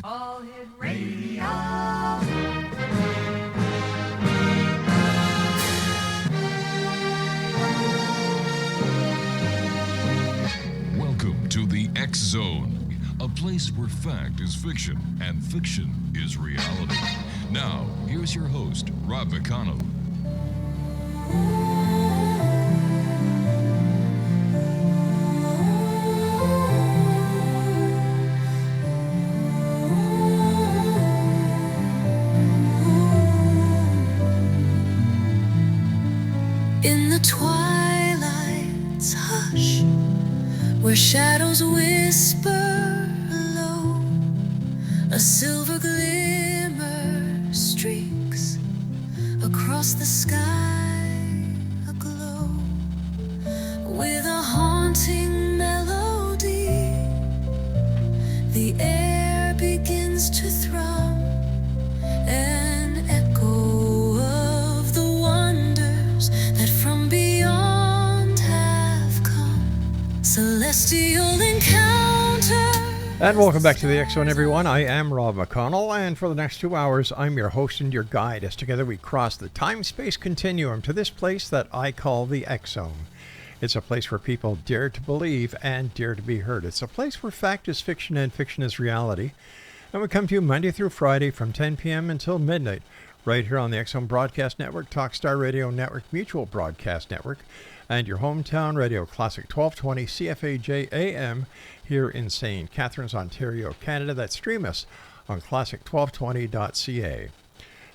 All Hit Radio. Welcome to the X Zone, a place where fact is fiction and fiction is reality. Now, here's your host, Rob McConnell. In the twilight's hush, where shadows whisper low, a silver glimmer streaks across the sky aglow, with a haunting melody. The air begins to thrum, an echo of the wonders that from beyond have come. Celestial encounter. And welcome back to the X Zone, everyone. I am Rob McConnell, and for the next 2 hours, I'm your host and your guide as together we cross the time-space continuum to this place that I call the X Zone. It's a place where people dare to believe and dare to be heard. It's a place where fact is fiction and fiction is reality. And we come to you Monday through Friday from 10 p.m. until midnight, right here on the X Zone Broadcast Network, Talkstar Radio Network, Mutual Broadcast Network, and your hometown radio, Classic 1220 CFAJ AM, here in St. Catharines, Ontario, Canada, that stream us on classic1220.ca.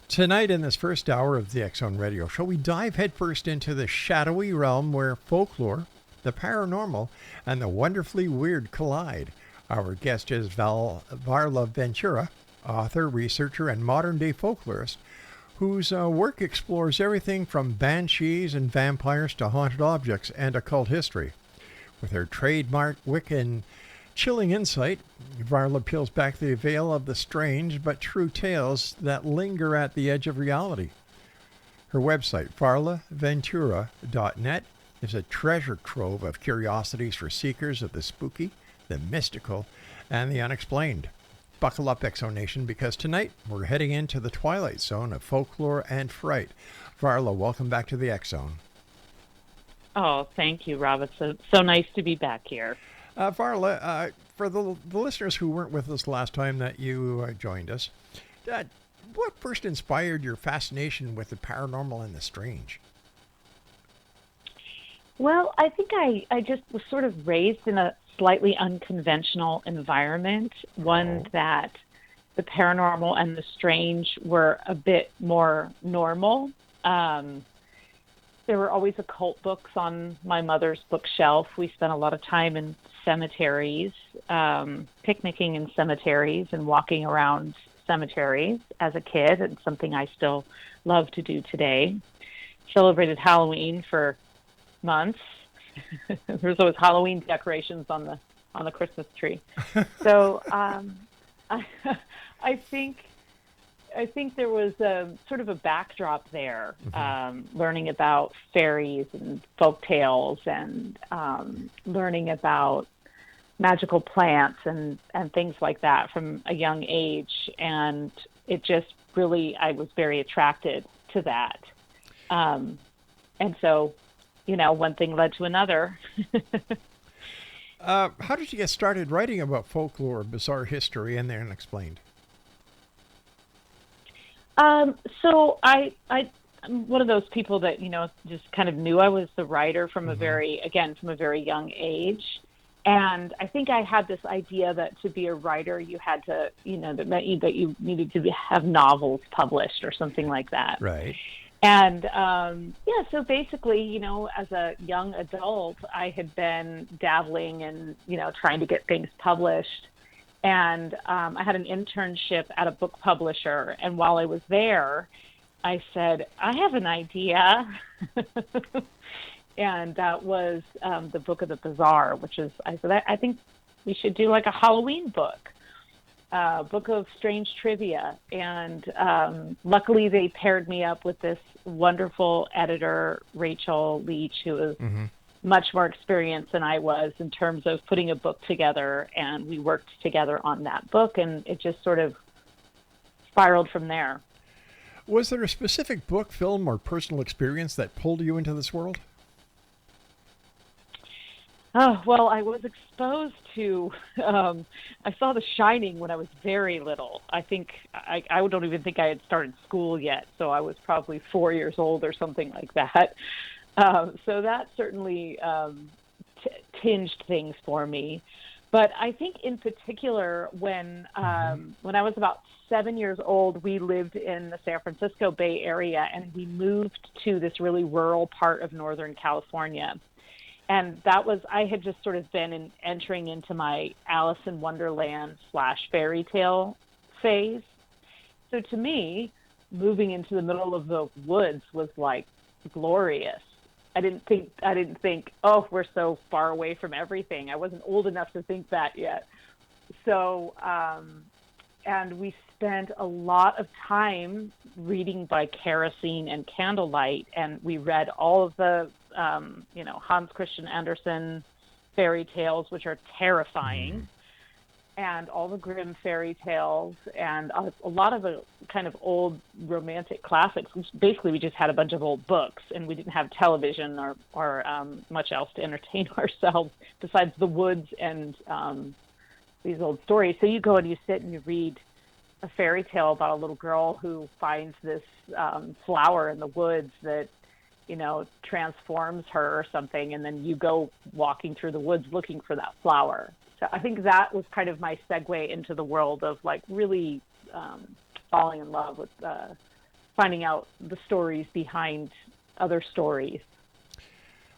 Tonight, in this first hour of the X Zone Radio Show, we dive headfirst into the shadowy realm where folklore, the paranormal, and the wonderfully weird collide. Our guest is VARLA Ventura, author, researcher, and modern-day folklorist, whose work explores everything from banshees and vampires to haunted objects and occult history. With her trademark wit and chilling insight, VARLA peels back the veil of the strange but true tales that linger at the edge of reality. Her website, varlaventura.net, is a treasure trove of curiosities for seekers of the spooky, the mystical, and the unexplained. Buckle up, X Zone Nation, because tonight we're heading into the twilight zone of folklore and fright. VARLA, welcome back to the X Zone. Oh, thank you, Rob. It's so nice to be back here. VARLA, for the listeners who weren't with us last time that you joined us, what first inspired your fascination with the paranormal and the strange? Well, I think I just was sort of raised in a slightly unconventional environment, one that the paranormal and the strange were a bit more normal. There were always occult books on my mother's bookshelf. We spent a lot of time in cemeteries, picnicking in cemeteries and walking around cemeteries as a kid, and something I still love to do today. Celebrated Halloween for months. There's always Halloween decorations on the Christmas tree. So I think there was a sort of a backdrop there, learning about fairies and folk tales and learning about magical plants and things like that from a young age. And it just really, I was very attracted to that. And so, one thing led to another. How did you get started writing about folklore, bizarre history, and the unexplained? So I'm one of those people that, just kind of knew I was the writer from a very young age. And I think I had this idea that to be a writer, you had to, that you needed to have novels published or something like that. Right. And, so basically, as a young adult, I had been dabbling in, trying to get things published. And I had an internship at a book publisher. And while I was there, I said, I have an idea. And that was the Book of the Bizarre, which is, I said, I think we should do like a Halloween book. Book of strange trivia. And luckily they paired me up with this wonderful editor, Rachel Leach, who was much more experienced than I was in terms of putting a book together, and we worked together on that book, and it just sort of spiraled from there. Was there a specific book, film, or personal experience that pulled you into this world? Oh, well, I was exposed to, I saw The Shining when I was very little. I think, I don't even think I had started school yet, so I was probably 4 years old or something like that. So that certainly tinged things for me. But I think in particular, when I was about 7 years old, we lived in the San Francisco Bay Area, and we moved to this really rural part of Northern California. And that was, I had just sort of been entering into my Alice in Wonderland / fairy tale phase. So to me, moving into the middle of the woods was like glorious. I didn't think, oh, we're so far away from everything. I wasn't old enough to think that yet. So, and we spent a lot of time reading by kerosene and candlelight, and we read all of the Hans Christian Andersen fairy tales, which are terrifying, and all the Grimm fairy tales, and a lot of the kind of old romantic classics. Basically, we just had a bunch of old books, and we didn't have television or much else to entertain ourselves besides the woods and these old stories. So you go and you sit and you read a fairy tale about a little girl who finds this flower in the woods that transforms her or something, and then you go walking through the woods looking for that flower. So I think that was kind of my segue into the world of like really falling in love with finding out the stories behind other stories.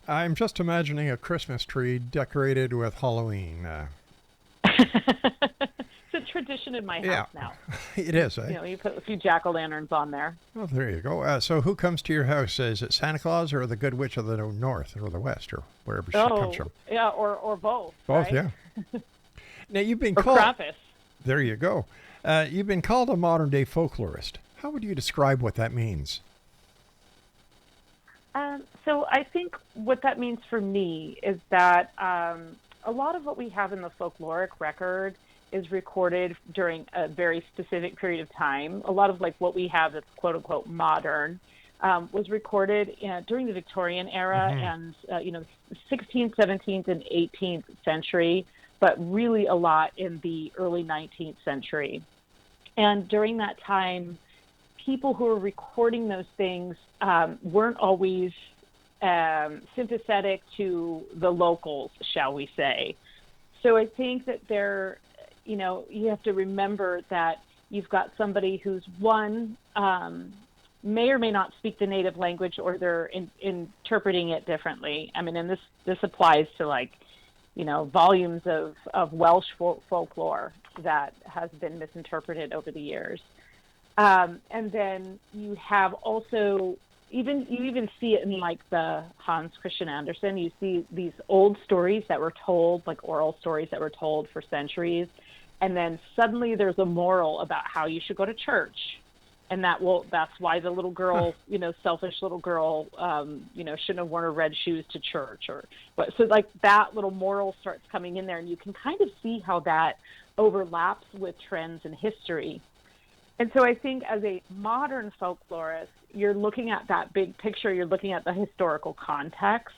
I'm just imagining a Christmas tree decorated with Halloween. It's a tradition in my house now. It is, eh? You put a few jack-o'-lanterns on there. Well, there you go. So who comes to your house? Is it Santa Claus or the Good Witch of the North or the West or wherever she comes from? Yeah, or both. Both, right? yeah. Now, you've been or called... Krampus. There you go. You've been called a modern-day folklorist. How would you describe what that means? So I think what that means for me is that a lot of what we have in the folkloric record is recorded during a very specific period of time. A lot of like what we have that's quote unquote modern was recorded during the Victorian era and 16th, 17th, and 18th century, but really a lot in the early 19th century. And during that time, people who were recording those things weren't always sympathetic to the locals, shall we say. So I think that you have to remember that you've got somebody who's may or may not speak the native language, or they're interpreting it differently. I mean, and this applies to volumes of Welsh folklore that has been misinterpreted over the years. And then you have also, you even see it in like the Hans Christian Andersen. You see these old stories that were told, like oral stories that were told for centuries. And then suddenly there's a moral about how you should go to church. And that's why the little girl, selfish little girl, shouldn't have worn her red shoes to church so like that little moral starts coming in there, and you can kind of see how that overlaps with trends in history. And so I think as a modern folklorist, you're looking at that big picture, you're looking at the historical context,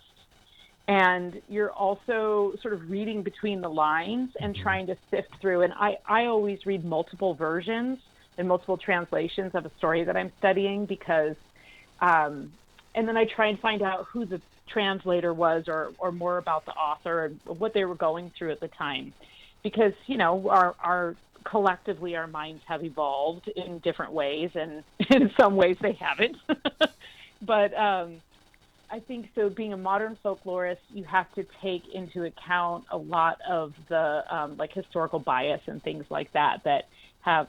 and you're also sort of reading between the lines and trying to sift through. And I always read multiple versions and multiple translations of a story that I'm studying because, and then I try and find out who the translator was or more about the author and what they were going through at the time. Because, our collectively our minds have evolved in different ways, and in some ways they haven't. But I think so being a modern folklorist, you have to take into account a lot of the historical bias and things like that have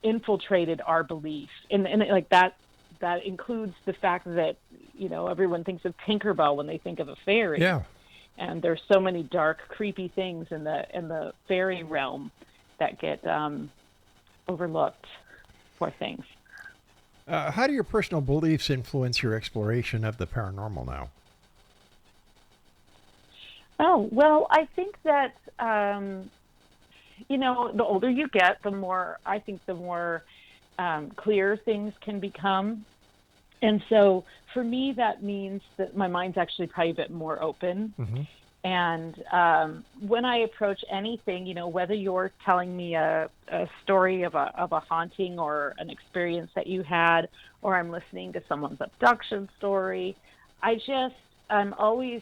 infiltrated our belief. And like that includes the fact that, everyone thinks of Tinkerbell when they think of a fairy. Yeah. And there's so many dark, creepy things in the fairy realm that get overlooked. Poor things. How do your personal beliefs influence your exploration of the paranormal now? Oh, well, I think that, the older you get, the more clear things can become. And so for me, that means that my mind's actually probably a bit more open. Mm-hmm. And when I approach anything, whether you're telling me a story of a haunting or an experience that you had, or I'm listening to someone's abduction story, I'm always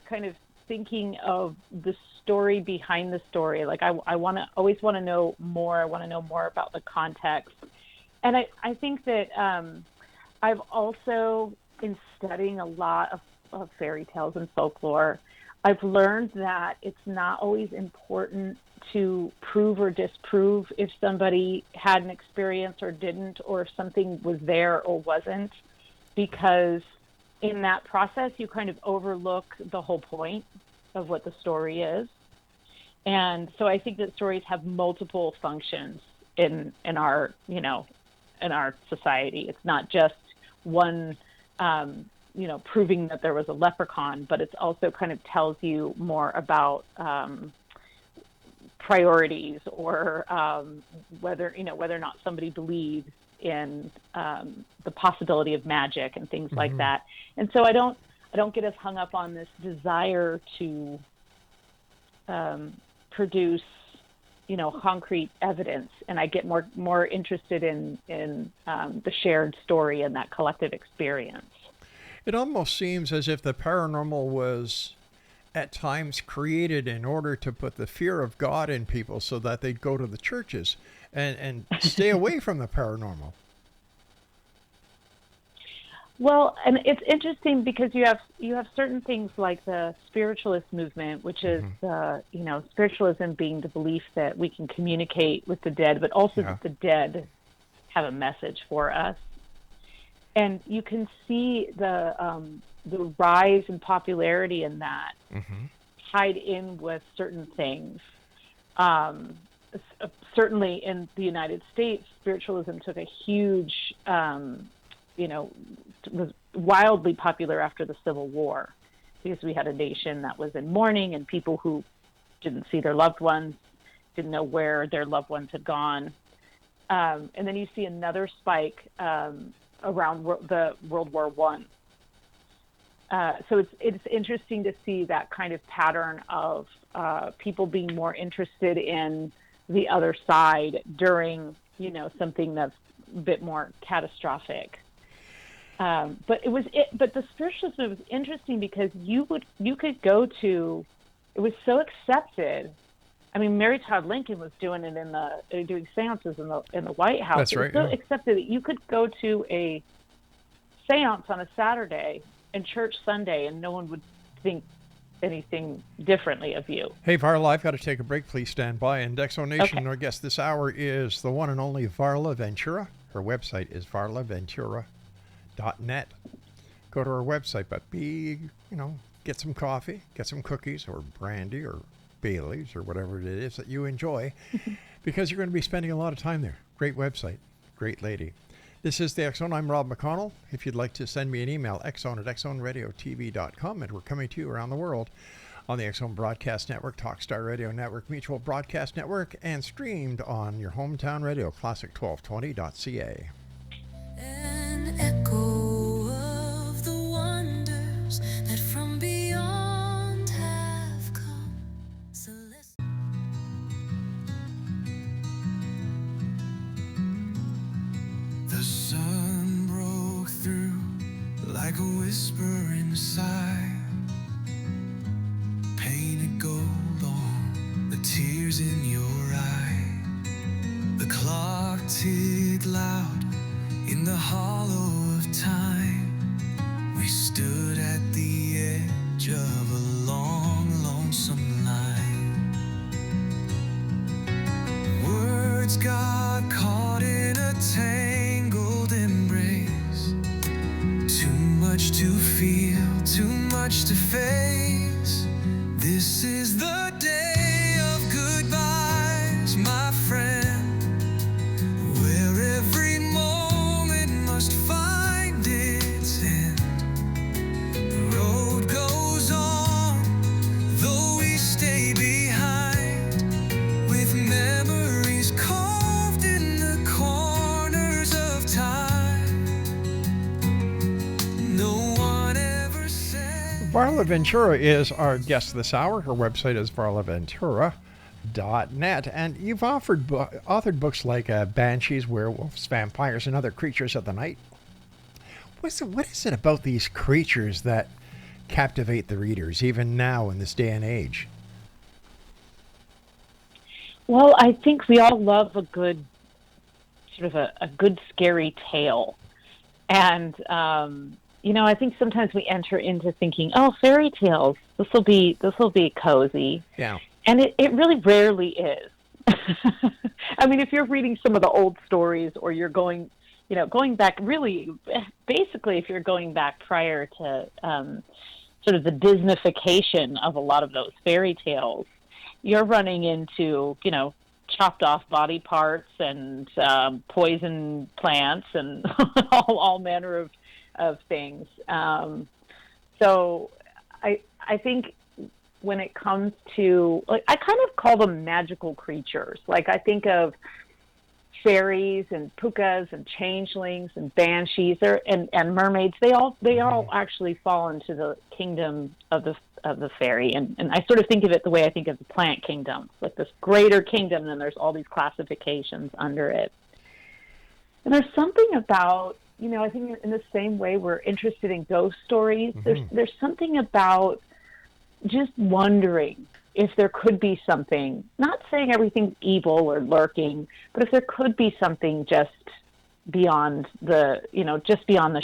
kind of thinking of the story behind the story. Like I always want to know more. I want to know more about the context. And I think that I've also, in studying a lot of fairy tales and folklore, I've learned that it's not always important to prove or disprove if somebody had an experience or didn't, or if something was there or wasn't, because in that process, you kind of overlook the whole point of what the story is. And so I think that stories have multiple functions in our, in our society. It's not just one, proving that there was a leprechaun, but it's also kind of tells you more about priorities, or whether or not somebody believes in the possibility of magic and things like that. And so I don't get as hung up on this desire to produce, concrete evidence, and I get more interested in the shared story and that collective experience. It almost seems as if the paranormal was at times created in order to put the fear of God in people so that they'd go to the churches and stay away from the paranormal. Well, and it's interesting because you have certain things like the spiritualist movement, which is spiritualism being the belief that we can communicate with the dead, but also that the dead have a message for us. And you can see the rise in popularity in that tied in with certain things. Certainly in the United States, spiritualism took a huge was wildly popular after the Civil War, because we had a nation that was in mourning, and people who didn't see their loved ones, didn't know where their loved ones had gone. And then you see another spike around the World War I. So it's interesting to see that kind of pattern of people being more interested in the other side during, something that's a bit more catastrophic. But the spiritualism was interesting because you could go to, it was so accepted. I mean, Mary Todd Lincoln was doing it doing seances in the White House. That's right. It was so accepted that you could go to a seance on a Saturday and church Sunday, and no one would think anything differently of you. Hey, VARLA, I've got to take a break. Please stand by. And Exo Nation, our guest this hour is the one and only VARLA Ventura. Her website is varlaventura.net. Go to her website, but get some coffee, get some cookies or brandy or Bailey's or whatever it is that you enjoy, because you're going to be spending a lot of time there. Great website, great lady. This is the X-Zone. I'm Rob McConnell. If you'd like to send me an email, xzone@xzoneradiotv.com, and we're coming to you around the world on the X-Zone Broadcast Network, Talkstar Radio Network, Mutual Broadcast Network, and streamed on your hometown radio, classic1220.ca. An echo of the wonders that from beyond have come. So let's The sun broke through like a whispering sigh, painted gold on the tears in your eye. The clock ticked loud in the hollow of time. We stood at the edge of a long, lonesome line. Words got caught in a tangled embrace. Too much to feel, too much to face. This is the day of goodbyes, my friend, where every moment must find its end. The road goes on, Varla Ventura is our guest this hour. Her website is varlaventura.net. And you've authored books like Banshees, Werewolves, Vampires, and Other Creatures of the Night. What is it about these creatures that captivate the readers, even now in this day and age? Well, I think we all love a good, sort of a good scary tale. And, I think sometimes we enter into thinking, oh, fairy tales, this will be cozy. Yeah. And it really rarely is. I mean, if you're reading some of the old stories, or you're going back, really, basically, if you're going back prior to sort of the Disneyfication of a lot of those fairy tales, you're running into, chopped off body parts and poison plants and all manner of things. So I think when it comes to, like, I kind of call them magical creatures. Like, I think of fairies and pukas and changelings and banshees and mermaids. They all actually fall into the kingdom of the fairy, and I sort of think of it the way I think of the plant kingdom, like this greater kingdom, and then there's all these classifications under it. And there's something about, I think in the same way we're interested in ghost stories, there's something about just wondering if there could be something, not saying everything's evil or lurking, but if there could be something just beyond the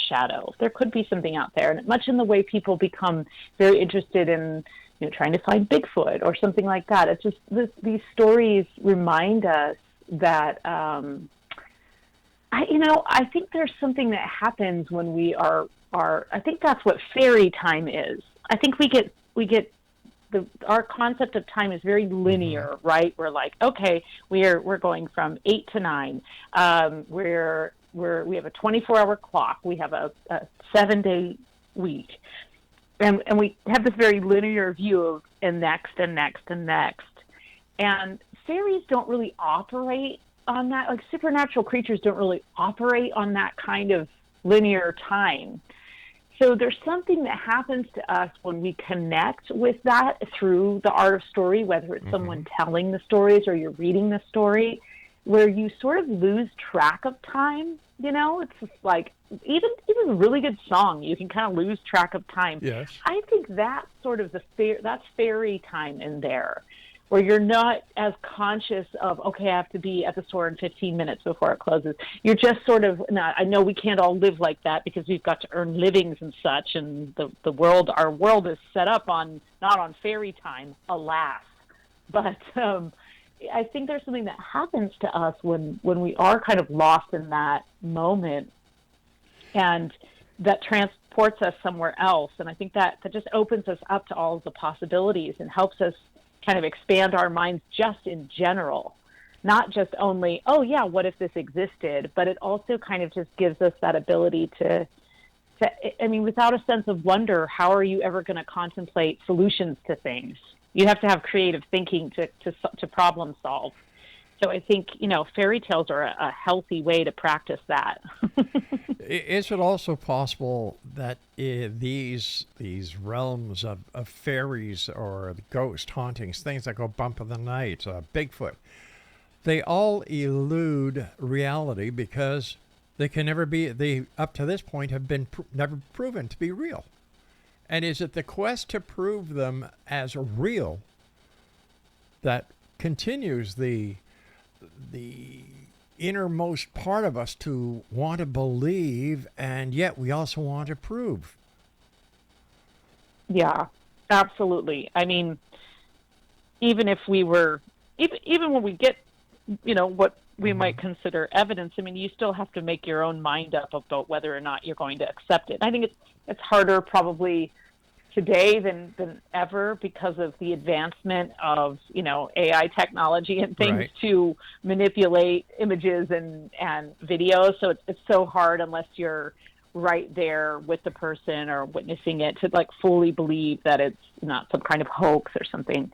shadow. There could be something out there. And much in the way people become very interested in, trying to find Bigfoot or something like that. It's just these stories remind us that, I think there's something that happens when we are, I think that's what fairy time is. I think we get our concept of time is very linear, right? We're like, okay, we're going from 8 to 9. We have a 24-hour clock. We have a 7-day week, and we have this very linear view of and next and next and next. And fairies don't really operate on that. Like, supernatural creatures don't really operate on that kind of linear time. So there's something that happens to us when we connect with that through the art of story, whether it's someone telling the stories or you're reading the story, where you sort of lose track of time. It's just like, even a really good song, you can kind of lose track of time. Yes. I think that's sort of that's fairy time in there, where you're not as conscious of, okay, I have to be at the store in 15 minutes before it closes. You're just sort of, I know we can't all live like that because we've got to earn livings and such, and our world is set up not on fairy time, alas. But I think there's something that happens to us when we are kind of lost in that moment, and that transports us somewhere else. And I think that just opens us up to all of the possibilities and helps us kind of expand our minds just in general, not just only, oh yeah, what if this existed, but it also kind of just gives us that ability to without a sense of wonder, how are you ever going to contemplate solutions to things? You have to have creative thinking to problem solve. So I think, fairy tales are a healthy way to practice that. Is it also possible that these realms of fairies or ghost hauntings, things that go bump in the night, Bigfoot, they all elude reality because they can never be, they up to this point have been never proven to be real? And is it the quest to prove them as real that continues the innermost part of us to want to believe, and yet we also want to prove? Yeah, absolutely. I mean, even if we were, even when we get, what we might consider evidence, I mean, you still have to make your own mind up about whether or not you're going to accept it. I think it's harder probably today than ever because of the advancement of, AI technology and things Right. to manipulate images and videos. So it's so hard unless you're right there with the person or witnessing it to like fully believe that it's not some kind of hoax or something.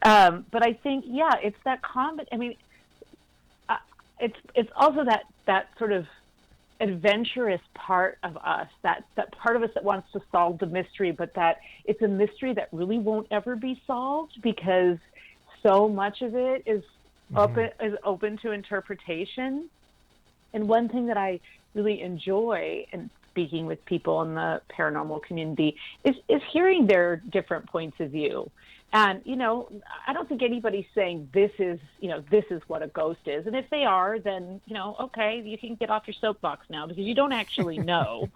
But I think, yeah, it's that it's also that sort of adventurous part of us, that part of us that wants to solve the mystery, but that it's a mystery that really won't ever be solved because so much of it is open to interpretation. And one thing that I really enjoy in speaking with people in the paranormal community is hearing their different points of view. And, I don't think anybody's saying this is what a ghost is. And if they are, then, okay, you can get off your soapbox now because you don't actually know.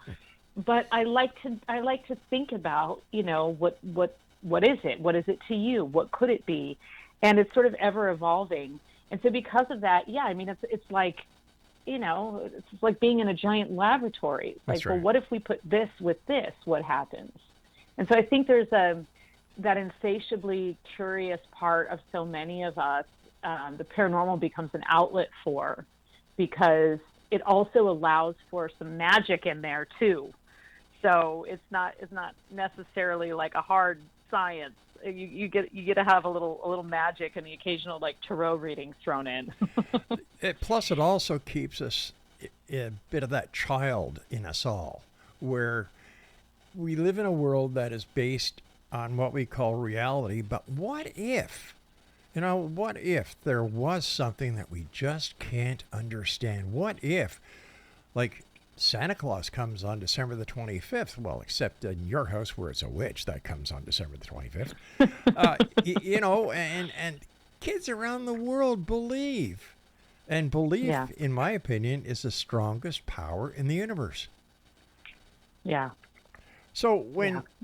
But I like to think about, what is it? What is it to you? What could it be? And it's sort of ever evolving. And so because of that, it's like, it's like being in a giant laboratory. It's like, well, what if we put this with this? What happens? And so I think there's that insatiably curious part of so many of us, the paranormal becomes an outlet for, because it also allows for some magic in there too. So it's not necessarily like a hard science. You get to have a little magic and the occasional like tarot readings thrown in. Plus, it also keeps us a bit of that child in us all, where we live in a world that is based on what we call reality. But what if there was something that we just can't understand? What if, like, Santa Claus comes on December the 25th. Well, except in your house where it's a witch that comes on December the 25th. And kids around the world believe. And belief, in my opinion, is the strongest power in the universe. Yeah. So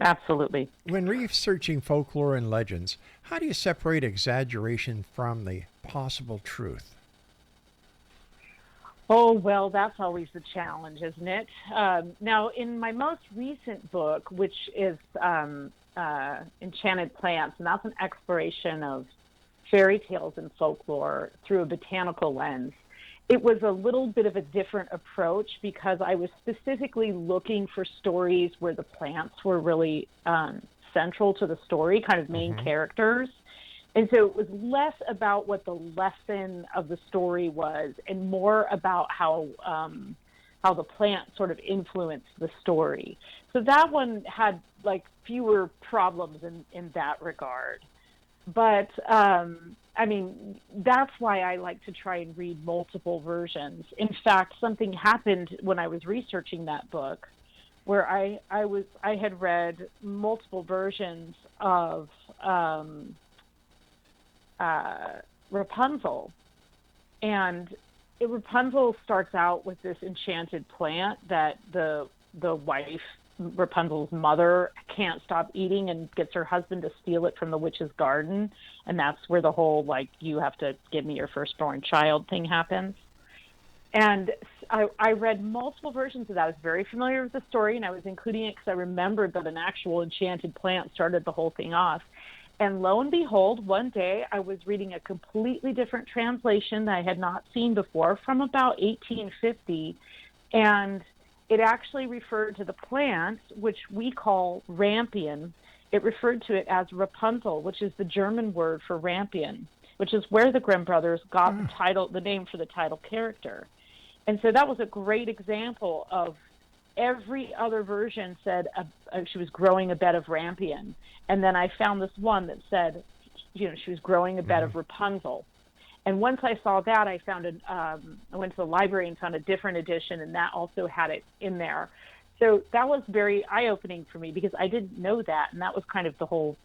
absolutely. When researching folklore and legends, how do you separate exaggeration from the possible truth? Oh, well, that's always the challenge, isn't it? Now, in my most recent book, which is Enchanted Plants, and that's an exploration of fairy tales and folklore through a botanical lens, it was a little bit of a different approach because I was specifically looking for stories where the plants were really central to the story, kind of main characters. And so it was less about what the lesson of the story was and more about how the plant sort of influenced the story. So that one had like fewer problems in that regard. But, that's why I like to try and read multiple versions. In fact, something happened when I was researching that book where I had read multiple versions of Rapunzel, and Rapunzel starts out with this enchanted plant that the wife, Rapunzel's mother, can't stop eating and gets her husband to steal it from the witch's garden, and that's where the whole like you have to give me your firstborn child thing happens. And I read multiple versions of that. I was very familiar with the story, and I was including it because I remembered that an actual enchanted plant started the whole thing off. And lo and behold, one day I was reading a completely different translation that I had not seen before from about 1850. And it actually referred to the plant, which we call rampion. It referred to it as Rapunzel, which is the German word for rampion, which is where the Grimm brothers got the name for the title character. And so that was a great example of every other version said she was growing a bed of rampion. And then I found this one that said, she was growing a bed of Rapunzel. And once I saw that, I went to the library and found a different edition, and that also had it in there. So that was very eye-opening for me because I didn't know that, and that was kind of the whole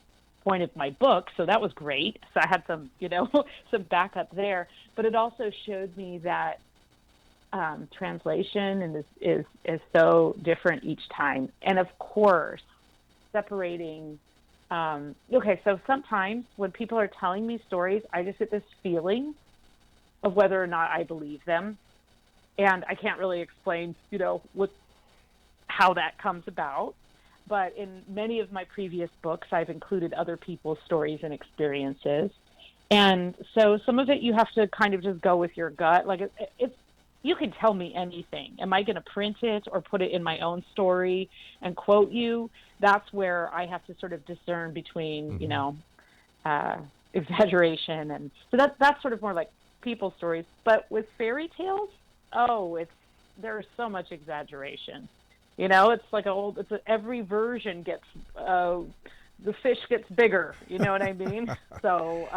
point of my book. So that was great. So I had some, some backup there. But it also showed me that translation is so different each time. And of course, separating. So sometimes when people are telling me stories, I just get this feeling of whether or not I believe them. And I can't really explain, how that comes about. But in many of my previous books, I've included other people's stories and experiences. And so some of it you have to kind of just go with your gut. Like it's you can tell me anything. Am I going to print it or put it in my own story and quote you? That's where I have to sort of discern between, exaggeration. And so that's sort of more like people stories. But with fairy tales, there's so much exaggeration. You know, it's like every version gets, the fish gets bigger, you know what I mean? So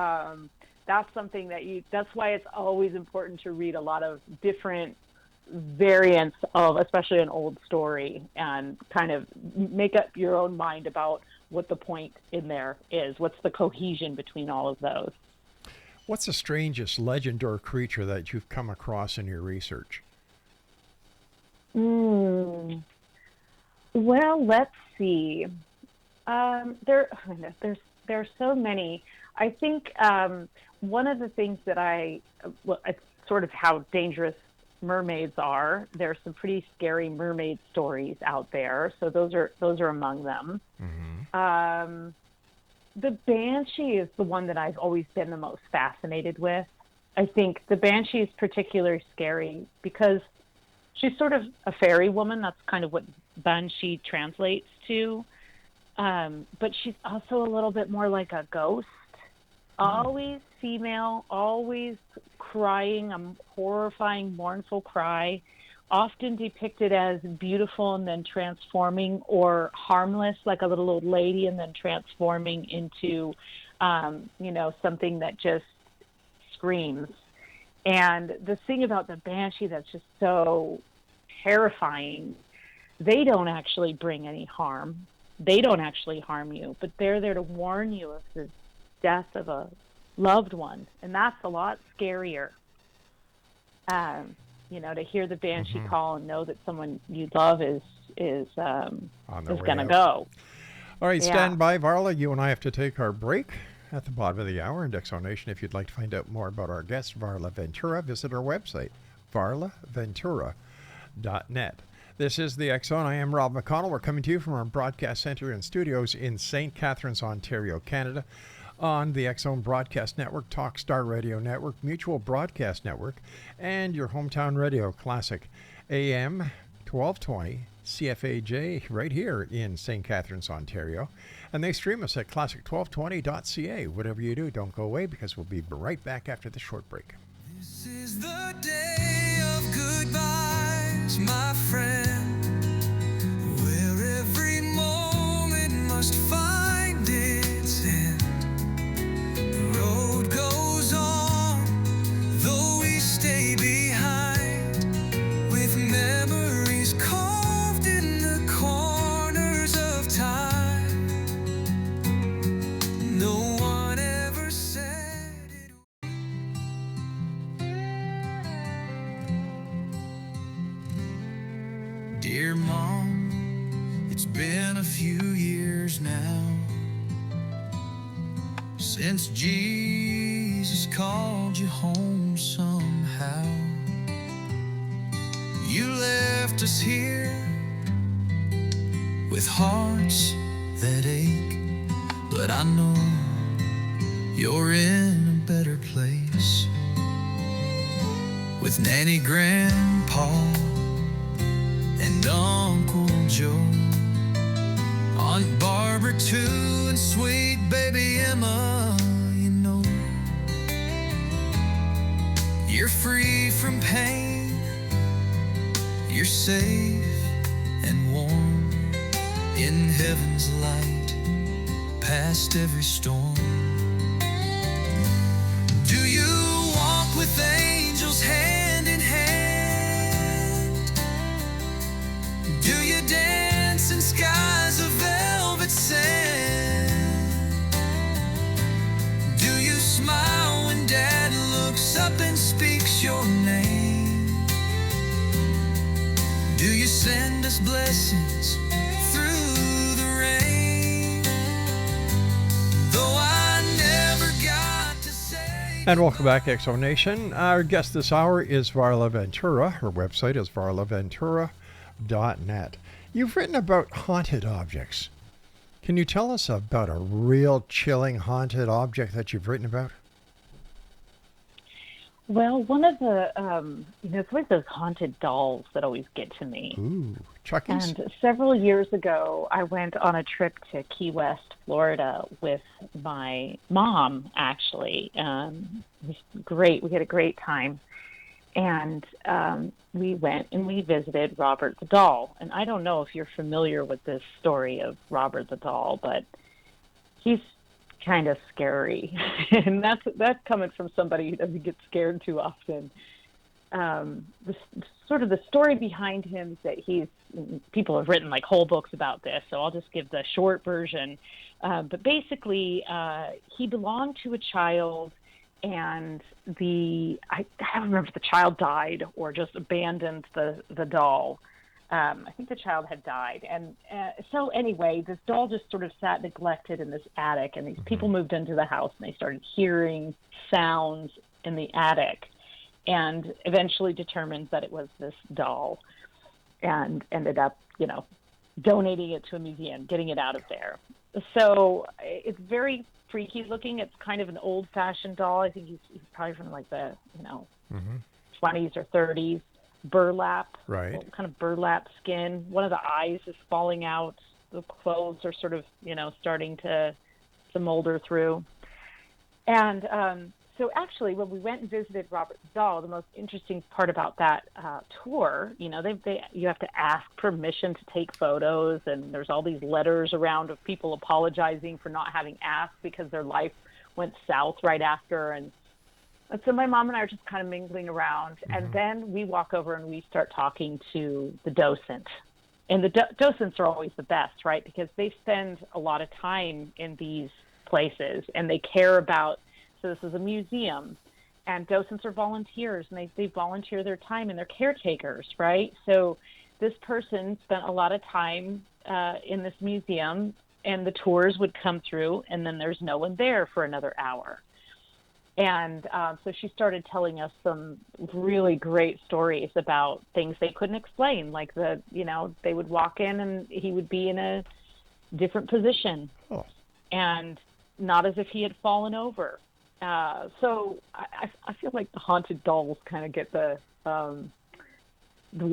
that's something that's why it's always important to read a lot of different variants of, especially an old story, and kind of make up your own mind about what the point in there is. What's the cohesion between all of those? What's the strangest legend or creature that you've come across in your research? Well, let's see. There's so many. I think one of the things that it's sort of how dangerous mermaids are. There's some pretty scary mermaid stories out there, so those are among them. Mm-hmm. The banshee is the one that I've always been the most fascinated with. I think the banshee is particularly scary because she's sort of a fairy woman. That's kind of what banshee translates to. But she's also a little bit more like a ghost. Always female, always crying, a horrifying, mournful cry, often depicted as beautiful and then transforming, or harmless, like a little old lady, and then transforming into, something that just screams. And the thing about the banshee that's just so terrifying, they don't actually bring any harm. They don't actually harm you, but they're there to warn you of the death of a loved one, and that's a lot scarier. To hear the banshee call and know that someone you love is going to go. All right, stand by, VARLA. You and I have to take our break at the bottom of the hour. And Exonation, if you'd like to find out more about our guest, VARLA Ventura, visit our website, varlaventura.net. This is the X Zone. I am Rob McConnell. We're coming to you from our broadcast center and studios in St. Catharines, Ontario, Canada, on the X Zone Broadcast Network, Talkstar Radio Network, Mutual Broadcast Network, and your hometown radio classic AM 1220 CFAJ right here in St. Catharines, Ontario. And they stream us at classic1220.ca. Whatever you do, don't go away, because we'll be right back after the short break. This is the day of goodbyes, my friend, where every moment must find its end. The road goes on, though we stay behind, with memories carved in the corners of time. No one ever said it. Dear Mom, it's been a few years now since Jesus called you home somehow. You left us here with hearts that ache, but I know you're in a better place with Nanny Grandpa and Uncle Joe, Aunt Barbara too, and sweet baby Emma. You know you're free from pain, you're safe and warm in heaven's light past every storm. Do you walk with angels hand in hand? Do you dance in skies of velvet sand? Do you smile when Dad looks up and speaks your name? Do you send us blessings through the rain? Though I never got to say. And welcome back, Exo Nation. Our guest this hour is VARLA Ventura. Her website is varlaventura.net. You've written about haunted objects. Can you tell us about a real chilling haunted object that you've written about? Well, one of the, it's always those haunted dolls that always get to me. Ooh, Chucky's? And several years ago, I went on a trip to Key West, Florida with my mom, actually. It was great. We had a great time. And we went and we visited Robert the doll. And I don't know if you're familiar with this story of Robert the doll, but he's kind of scary. And that's coming from somebody who doesn't get scared too often. The story behind him is that people have written like whole books about this, so I'll just give the short version. But basically, he belonged to a child, and I don't remember if the child died or just abandoned the doll. I think the child had died. And so anyway, this doll just sort of sat neglected in this attic, and these people moved into the house, and they started hearing sounds in the attic, and eventually determined that it was this doll, and ended up, donating it to a museum, getting it out of there. So it's very freaky looking. It's kind of an old-fashioned doll. I think he's probably from like the 20s or 30s. Burlap, Right. kind of burlap skin. One of the eyes is falling out. The clothes are sort of starting to molder through. And so actually, when we went and visited Robert the doll, the most interesting part about that tour, you have to ask permission to take photos, and there's all these letters around of people apologizing for not having asked because their life went south right after. And so my mom and I are just kind of mingling around, and then we walk over and we start talking to the docent. And the docents are always the best, right? Because they spend a lot of time in these places, and they care about. So this is a museum, and docents are volunteers, and they volunteer their time, and they're caretakers, right? So this person spent a lot of time in this museum, and the tours would come through, and then there's no one there for another hour. And so she started telling us some really great stories about things they couldn't explain, like they would walk in and he would be in a different position, and not as if he had fallen over. So I feel like the haunted dolls kind of get the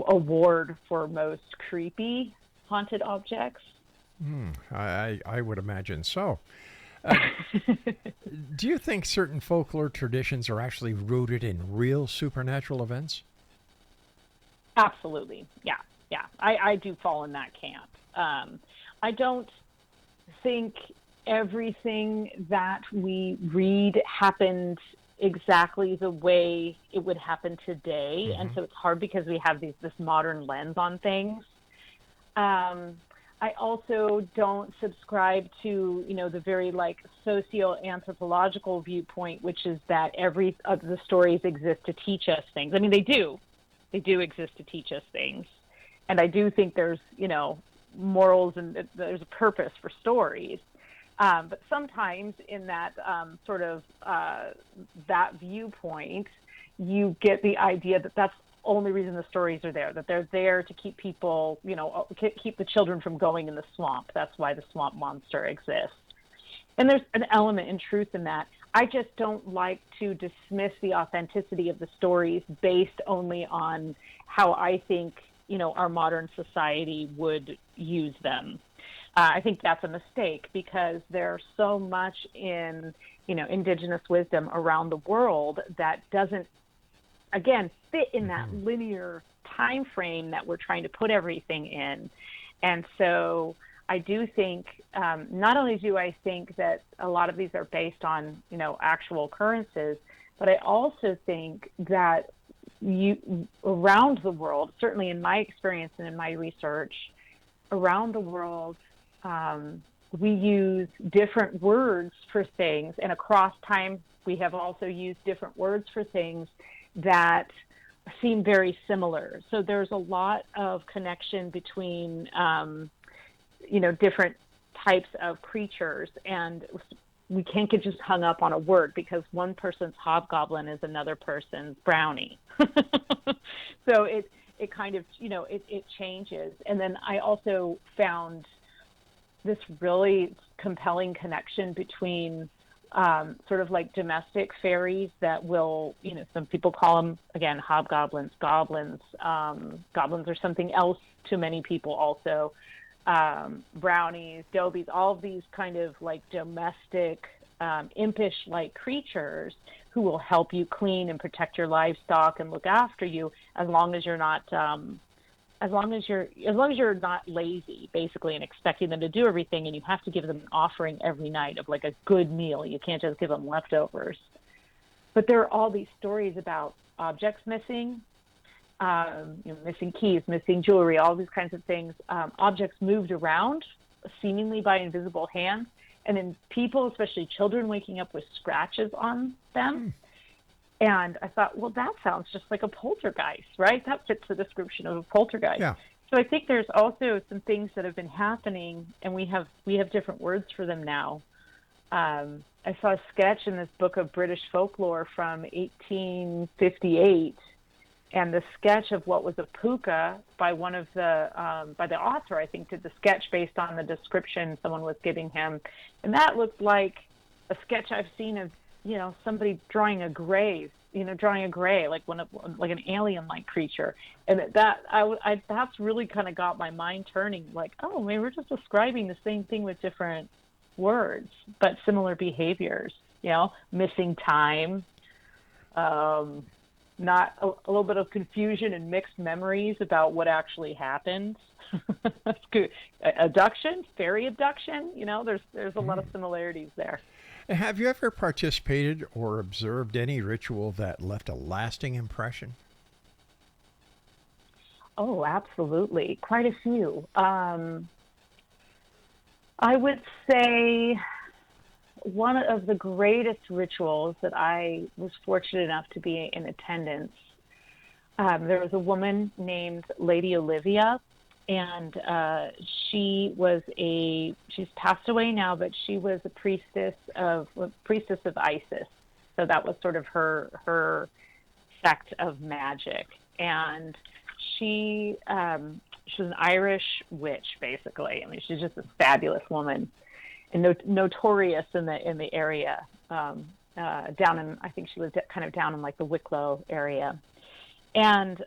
award for most creepy haunted objects. I would imagine so. Do you think certain folklore traditions are actually rooted in real supernatural events? Absolutely. Yeah. I do fall in that camp. I don't think everything that we read happened exactly the way it would happen today. And so it's hard because we have this modern lens on things. I also don't subscribe to, the very socio-anthropological viewpoint, which is that every of the stories exist to teach us things. I mean, they do exist to teach us things. And I do think there's, morals and there's a purpose for stories. But sometimes in that that viewpoint, you get the idea that that's the only reason the stories are there, that they're there to keep people, keep the children from going in the swamp. That's why the swamp monster exists. And there's an element in truth in that. I just don't like to dismiss the authenticity of the stories based only on how I think, our modern society would use them. I think that's a mistake because there's so much in, indigenous wisdom around the world that doesn't, again, fit in that linear time frame that we're trying to put everything in. And so I do think, not only do I think that a lot of these are based on, actual occurrences, but I also think that around the world, certainly in my experience and in my research, around the world, we use different words for things, and across time we have also used different words for things that seem very similar. So there's a lot of connection between, different types of creatures, and we can't get just hung up on a word because one person's hobgoblin is another person's brownie. So it kind of, it changes. And then I also found this really compelling connection between sort of like domestic fairies that will, some people call them, again, hobgoblins, goblins. Goblins are something else to many people also. Brownies, dobies, all of these kind of like domestic impish-like creatures who will help you clean and protect your livestock and look after you, as long as you're not not lazy, basically, and expecting them to do everything. And you have to give them an offering every night of like a good meal. You can't just give them leftovers. But there are all these stories about objects missing, missing keys, missing jewelry, all these kinds of things, objects moved around seemingly by invisible hands, and then people, especially children, waking up with scratches on them. And I thought, well, that sounds just like a poltergeist, right? That fits the description of a poltergeist. Yeah. So I think there's also some things that have been happening, and we have different words for them now. I saw a sketch in this book of British folklore from 1858, and the sketch of what was a puka by one of by the author, I think, did the sketch based on the description someone was giving him, and that looked like a sketch I've seen of, somebody drawing a gray, like like an alien-like creature, and that's really kind of got my mind turning, like, oh, maybe we're just describing the same thing with different words, but similar behaviors. Missing time, not a little bit of confusion and mixed memories about what actually happened. That's good. Abduction, fairy abduction. There's a lot of similarities there. Have you ever participated or observed any ritual that left a lasting impression? Oh, absolutely. Quite a few. I would say one of the greatest rituals that I was fortunate enough to be in attendance, there was a woman named Lady Olivia, and she's passed away now, but she was a priestess of Isis. So that was sort of her sect of magic. And she was an Irish witch, basically. I mean, she's just a fabulous woman, and notorious in the area. I think she was kind of down in like the Wicklow area. And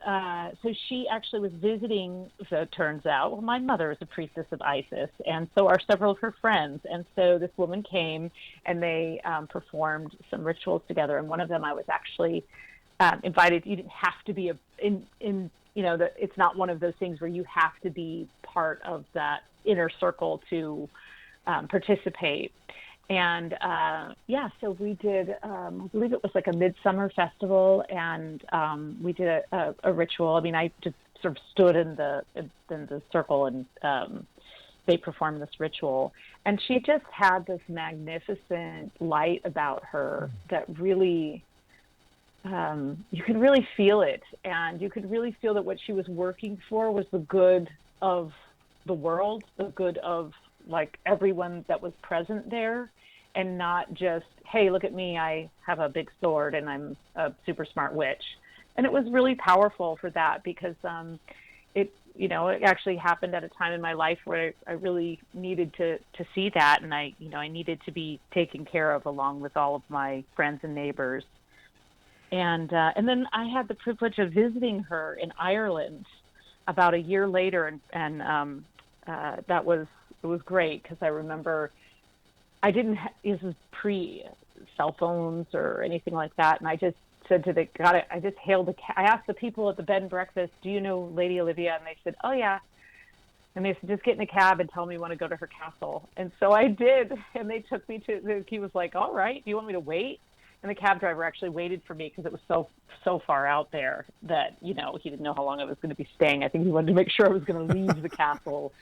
so she actually was visiting, so it turns out, well, my mother is a priestess of Isis, and so are several of her friends. And so this woman came, and they performed some rituals together. And one of them I was actually invited. You didn't have to be it's not one of those things where you have to be part of that inner circle to participate. And so we did, I believe it was like a midsummer festival, and we did a ritual. I mean, I just sort of stood in the circle, and they performed this ritual. And she just had this magnificent light about her that really, you could really feel it. And you could really feel that what she was working for was the good of the world, the good of like everyone that was present there, and not just, hey, look at me, I have a big sword and I'm a super smart witch. And it was really powerful for that, because it actually happened at a time in my life where I really needed to see that, and I needed to be taken care of along with all of my friends and neighbors. And then I had the privilege of visiting her in Ireland about a year later, and it was great, because I remember this was pre-cell phones or anything like that, and I just said to I asked the people at the bed and breakfast, do you know Lady Olivia? And they said, oh yeah. And they said, just get in a cab and tell me you want to go to her castle. And so I did, and they took me he was like, all right, do you want me to wait? And the cab driver actually waited for me, because it was so far out there that, he didn't know how long I was going to be staying. I think he wanted to make sure I was going to leave the castle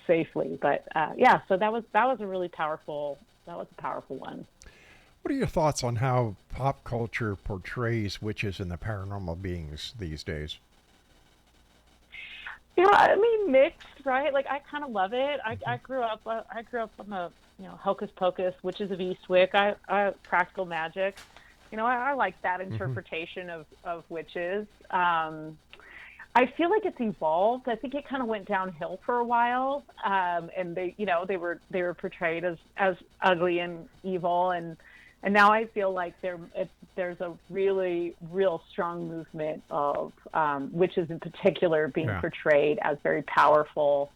safely. But so that was a really powerful one. What are your thoughts on how pop culture portrays witches and the paranormal beings these days? I mean, mixed, right? Like, I kind of love it. I grew up on the hocus pocus, witches of Eastwick. I practical magic. I like that interpretation of witches. I feel like it's evolved. I think it kind of went downhill for a while, and they were portrayed as ugly and evil, and now I feel like there's a really real strong movement of witches in particular being portrayed as very powerful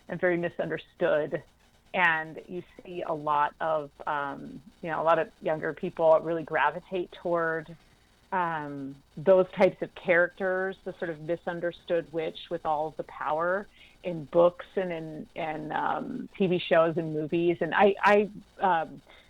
and very misunderstood, and you see a lot of a lot of younger people really gravitate toward those types of characters, the sort of misunderstood witch with all of the power in books and in TV shows and movies. And I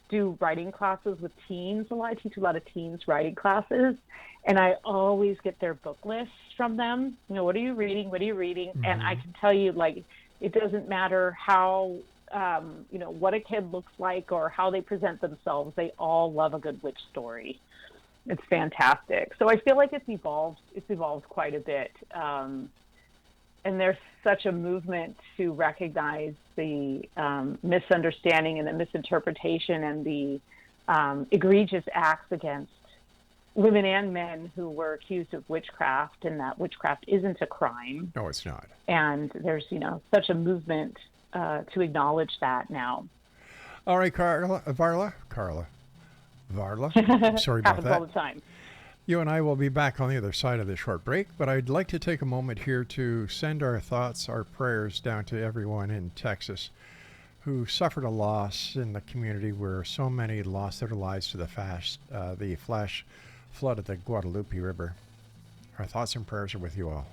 do writing classes with teens a lot. I teach a lot of teens writing classes, and I always get their book lists from them. What are you reading? What are you reading? Mm-hmm. And I can tell you, like, it doesn't matter how, what a kid looks like or how they present themselves. They all love a good witch story. It's fantastic. So I feel like it's evolved quite a bit. And there's such a movement to recognize the misunderstanding and the misinterpretation and the egregious acts against women and men who were accused of witchcraft, and that witchcraft isn't a crime. No, it's not. And there's, such a movement to acknowledge that now. All right, Varla. Sorry about that. Happens all the time. You and I will be back on the other side of this short break, but I'd like to take a moment here to send our thoughts, our prayers down to everyone in Texas who suffered a loss in the community where so many lost their lives to the flash flood of the Guadalupe River. Our thoughts and prayers are with you all.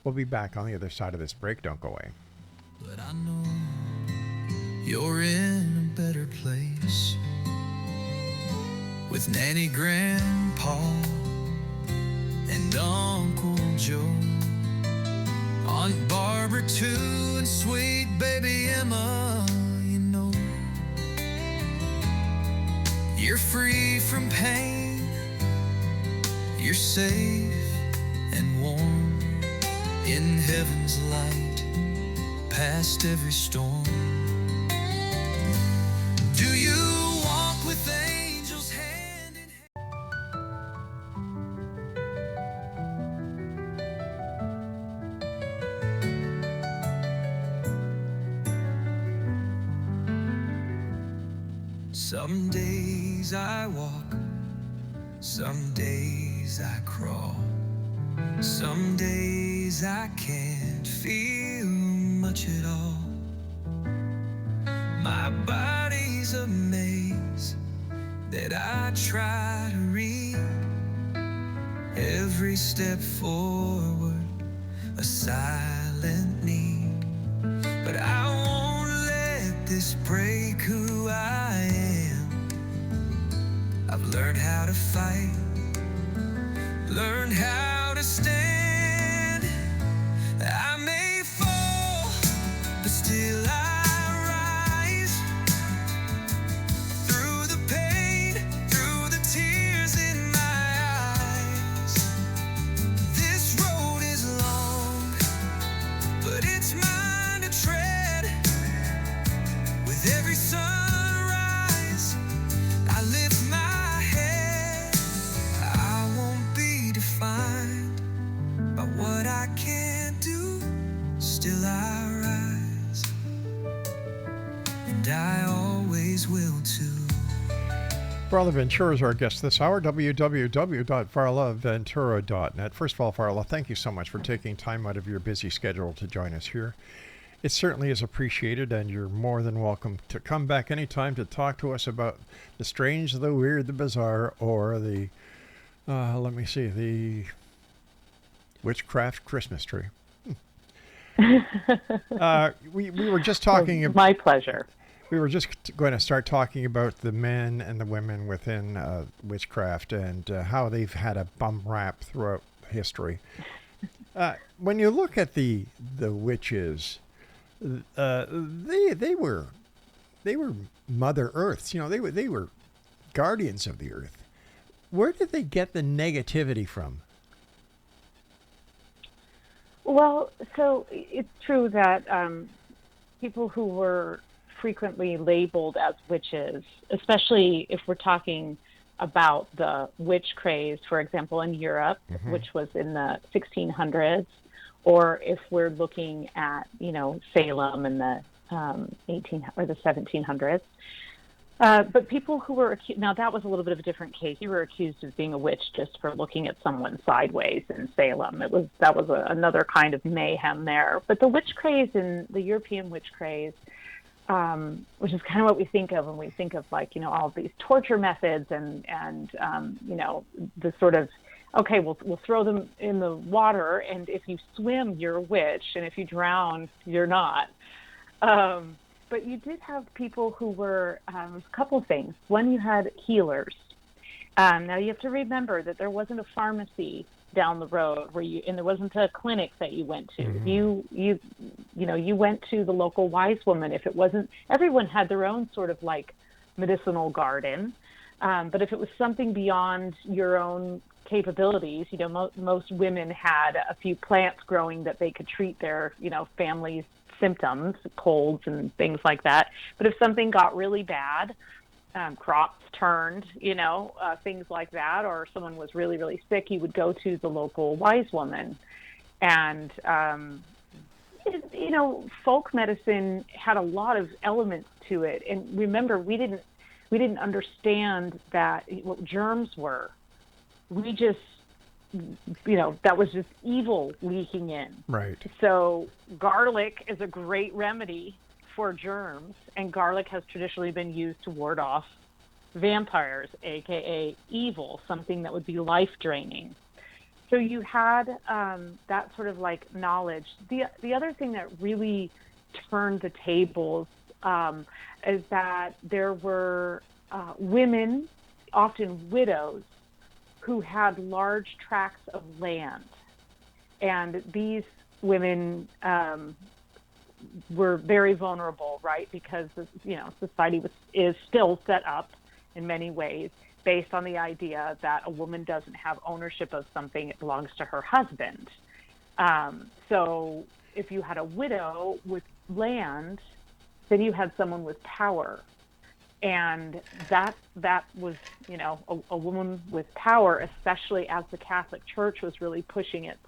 We'll be back on the other side of this break. Don't go away. But I know you're in a better place with Nanny Grandpa and Uncle Joe, Aunt Barbara too, and sweet baby Emma. You're free from pain, you're safe and warm in heaven's light past every storm. Do you walk with angels hand in hand? Some days I walk, some days I crawl, some days I can't feel much at all. My body's a maze that I try to read. Every step forward, a silent need. But I won't let this break who I am. I've learned how to fight, learned how to stand. I may fall, but still I rise. Through the pain, through the tears in my eyes. This road is long, but it's mine to tread. With every sunrise, I lift my head. I won't be defined by what I can't do. Still I rise, and I always will too. Varla Ventura is our guest this hour, www.varlaventura.net. First of all, Varla, thank you so much for taking time out of your busy schedule to join us here. It certainly is appreciated, and you're more than welcome to come back anytime to talk to us about the strange, the weird, the bizarre, or the, the witchcraft Christmas tree. We were just talking about... My pleasure. We were just going to start talking about the men and the women within witchcraft and how they've had a bum rap throughout history. When you look at the witches, they were Mother Earths. They were guardians of the earth. Where did they get the negativity from? Well, so it's true that people who were frequently labeled as witches, especially if we're talking about the witch craze, for example, in Europe, which was in the 1600s, or if we're looking at, Salem in the 18 or the 1700s. But people who were accused, now that was a little bit of a different case. You were accused of being a witch just for looking at someone sideways in Salem. That was another kind of mayhem there. But the witch craze and the European witch craze which is kind of what we think of when we think of like, all of these torture methods and the sort of, okay, we'll throw them in the water, and if you swim, you're a witch, and if you drown, you're not. But you did have people who were, a couple things. One, you had healers. Now you have to remember that there wasn't a pharmacy down the road and there wasn't a clinic that you went to. Mm-hmm. You went to the local wise woman. If it wasn't, everyone had their own sort of like medicinal garden. But if it was something beyond your own capabilities, most women had a few plants growing that they could treat their, family's symptoms, colds and things like that. But if something got really bad, crops turned, things like that, or someone was really, really sick, you would go to the local wise woman. And, folk medicine had a lot of elements to it. And remember, we didn't understand what germs were. We just, that was just evil leaking in. Right. So garlic is a great remedy for germs, and garlic has traditionally been used to ward off vampires, aka evil, something that would be life draining. So you had that sort of like knowledge. The other thing that really turned the tables is that there were women, often widows, who had large tracts of land, and these women were very vulnerable, right? Because society is still set up in many ways based on the idea that a woman doesn't have ownership of something; it belongs to her husband. So if you had a widow with land, then you had someone with power. And that was, a woman with power, especially as the Catholic Church was really pushing its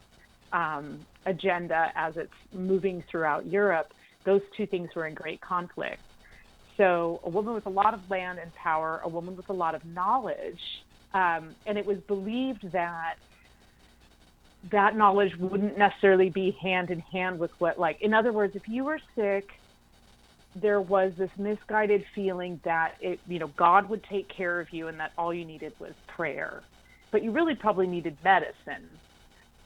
agenda as it's moving throughout Europe. Those two things were in great conflict. So a woman with a lot of land and power, a woman with a lot of knowledge, and it was believed that knowledge wouldn't necessarily be hand in hand with in other words, if you were sick, there was this misguided feeling that God would take care of you and that all you needed was prayer, but you really probably needed medicine.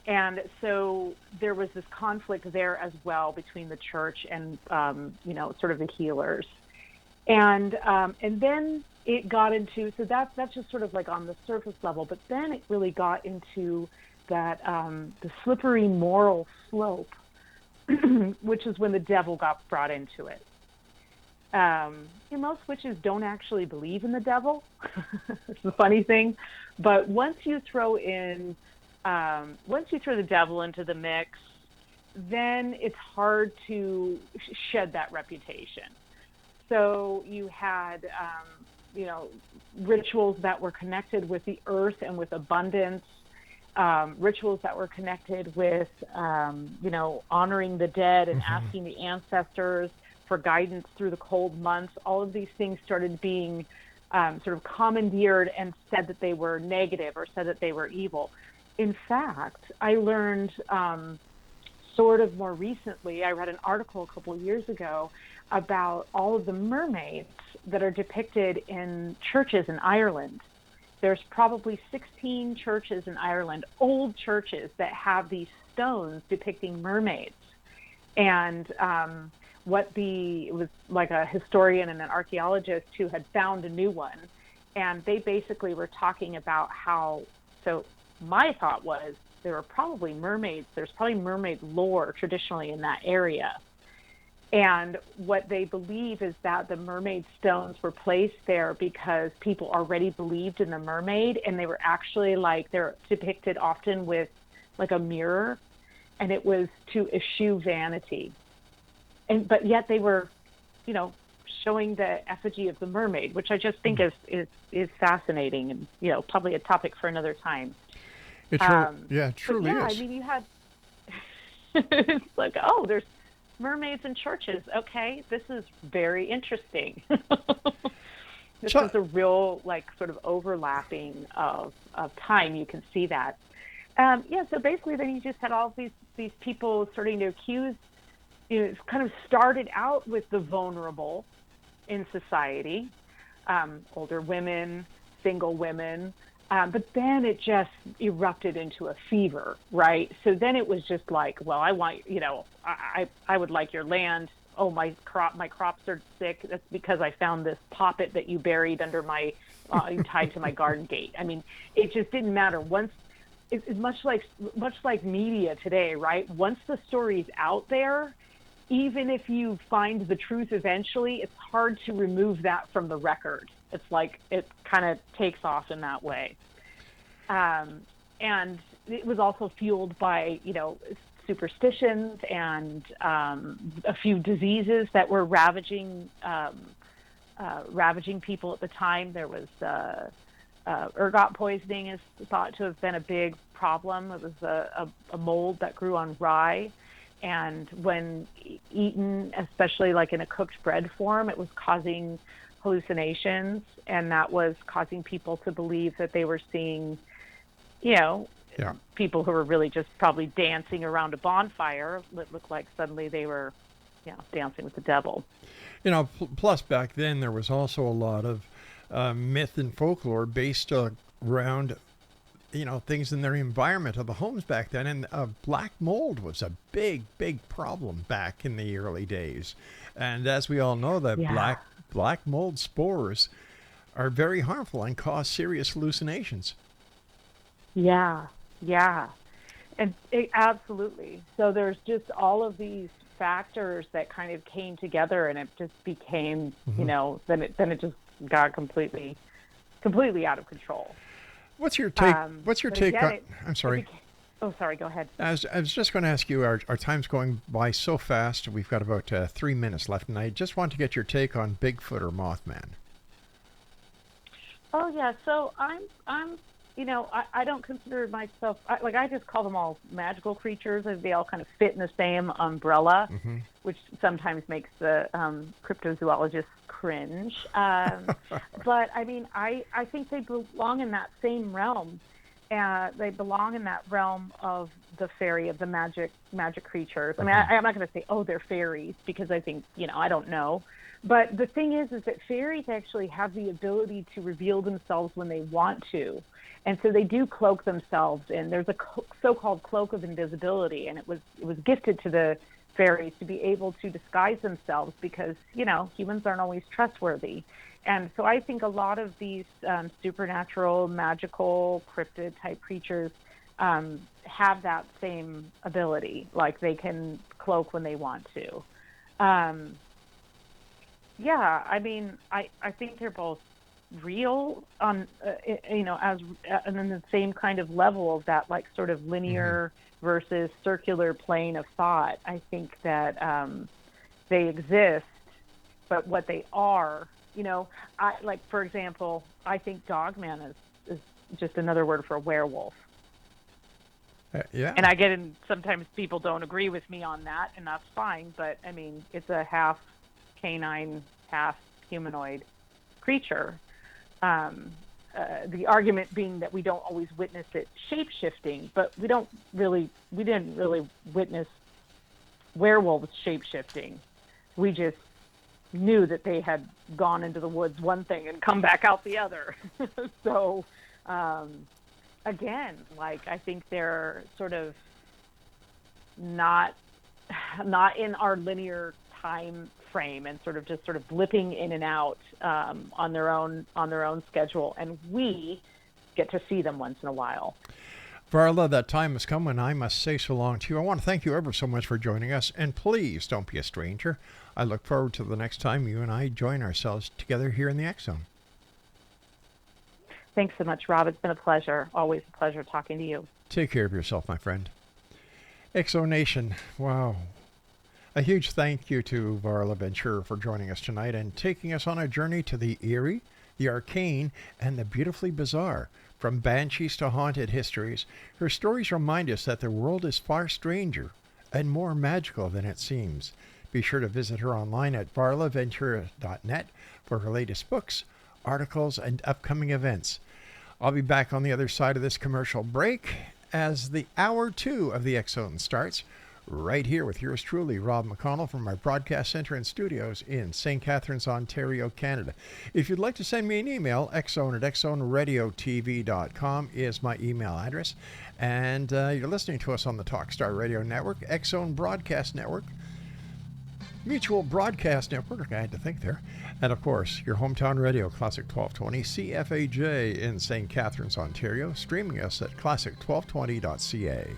And so there was this conflict there as well between the church and, sort of the healers. And then it got into, so that's just sort of like on the surface level, but then it really got into that, the slippery moral slope, which is when the devil got brought into it. Most witches don't actually believe in the devil. It's the funny thing. But once you throw the devil into the mix, then it's hard to shed that reputation. So you had, rituals that were connected with the earth and with abundance, rituals that were connected with, honoring the dead and asking the ancestors for guidance through the cold months. All of these things started being sort of commandeered and said that they were negative or said that they were evil. In fact, I learned sort of more recently, I read an article a couple of years ago about all of the mermaids that are depicted in churches in Ireland. There's probably 16 churches in Ireland, old churches, that have these stones depicting mermaids. And it was like a historian and an archaeologist who had found a new one. And they basically were talking about so my thought was there were probably mermaids. There's probably mermaid lore traditionally in that area. And what they believe is that the mermaid stones were placed there because people already believed in the mermaid, and they were actually they're depicted often with like a mirror, and it was to eschew vanity. But yet they were, showing the effigy of the mermaid, which I just think is fascinating and, probably a topic for another time. It truly is. I mean, you had, it's like, there's mermaids in churches. Okay, this is very interesting. This is a real, sort of overlapping of time. You can see that. So basically then you just had all these people starting to accuse it's kind of started out with the vulnerable in society, older women, single women, but then it just erupted into a fever, right? So then it was just like, well, I want, I would like your land. Oh, my crops are sick. That's because I found this poppet that you buried under my, tied to my garden gate. I mean, it just didn't matter. Once, it's much like media today, right? Once the story's out there, even if you find the truth eventually, it's hard to remove that from the record. It's like it kind of takes off in that way. And it was also fueled by, superstitions and a few diseases that were ravaging people at the time. There was ergot poisoning is thought to have been a big problem. It was a mold that grew on rye. And when eaten, especially like in a cooked bread form, it was causing hallucinations, and that was causing people to believe that they were seeing, people who were really just probably dancing around a bonfire. It looked like suddenly they were, dancing with the devil. Plus back then there was also a lot of myth and folklore based around things in their environment of the homes back then. And black mold was a big problem back in the early days. And as we all know, that black mold spores are very harmful and cause serious hallucinations. Yeah. And absolutely. So there's just all of these factors that kind of came together, and it just became, then it just got completely out of control. What's your take? Again, I'm sorry. Sorry. Go ahead. I was just going to ask you. Our time's going by so fast. We've got about 3 minutes left, and I just want to get your take on Bigfoot or Mothman. Oh yeah. So I'm I don't consider myself I just call them all magical creatures. They all kind of fit in the same umbrella, which sometimes makes the cryptozoologists cringe. But I mean, I think they belong in that same realm. They belong in that realm of the fairy, of the magic creatures. I mean, I'm not going to say, they're fairies, because I think, I don't know. But the thing is that fairies actually have the ability to reveal themselves when they want to. And so they do cloak themselves in. There's a so-called cloak of invisibility, and it was gifted to the fairies to be able to disguise themselves because, humans aren't always trustworthy. And so I think a lot of these supernatural, magical, cryptid-type creatures have that same ability. Like, they can cloak when they want to. I mean, I think they're both real on, as and in the same kind of level of that, like, sort of linear versus circular plane of thought. I think that they exist, but what they are, for example, I think Dogman is just another word for a werewolf. Yeah. And I get in, sometimes people don't agree with me on that, and that's fine, but I mean, it's a half canine, half humanoid creature. The argument being that we don't always witness it shape-shifting, but we didn't really witness werewolves shape-shifting. We just knew that they had gone into the woods one thing and come back out the other. So, again, like, I think they're sort of not in our linear time frame, and sort of blipping in and out on their own schedule, and we get to see them once in a while. VARLA, that time has come when I must say so long to you. I want to thank you ever so much for joining us, and please don't be a stranger. I look forward to the next time you and I join ourselves together here in the X Zone. Thanks so much, Rob. It's been a pleasure. Always a pleasure talking to you. Take care of yourself, my friend. X Zone Nation, wow. A huge thank you to VARLA Ventura for joining us tonight and taking us on a journey to the eerie, the arcane, and the beautifully bizarre. From banshees to haunted histories, her stories remind us that the world is far stranger and more magical than it seems. Be sure to visit her online at varlaventura.net for her latest books, articles, and upcoming events. I'll be back on the other side of this commercial break as the hour 2 of the X Zone starts, right here with yours truly, Rob McConnell, from my broadcast center and studios in St. Catharines, Ontario, Canada. If you'd like to send me an email, xzone@xzoneradiotv.com is my email address. And you're listening to us on the Talkstar Radio Network, X-Zone Broadcast Network, Mutual Broadcast Network, I had to think there, and of course, your hometown radio, Classic 1220, CFAJ in St. Catharines, Ontario, streaming us at classic1220.ca.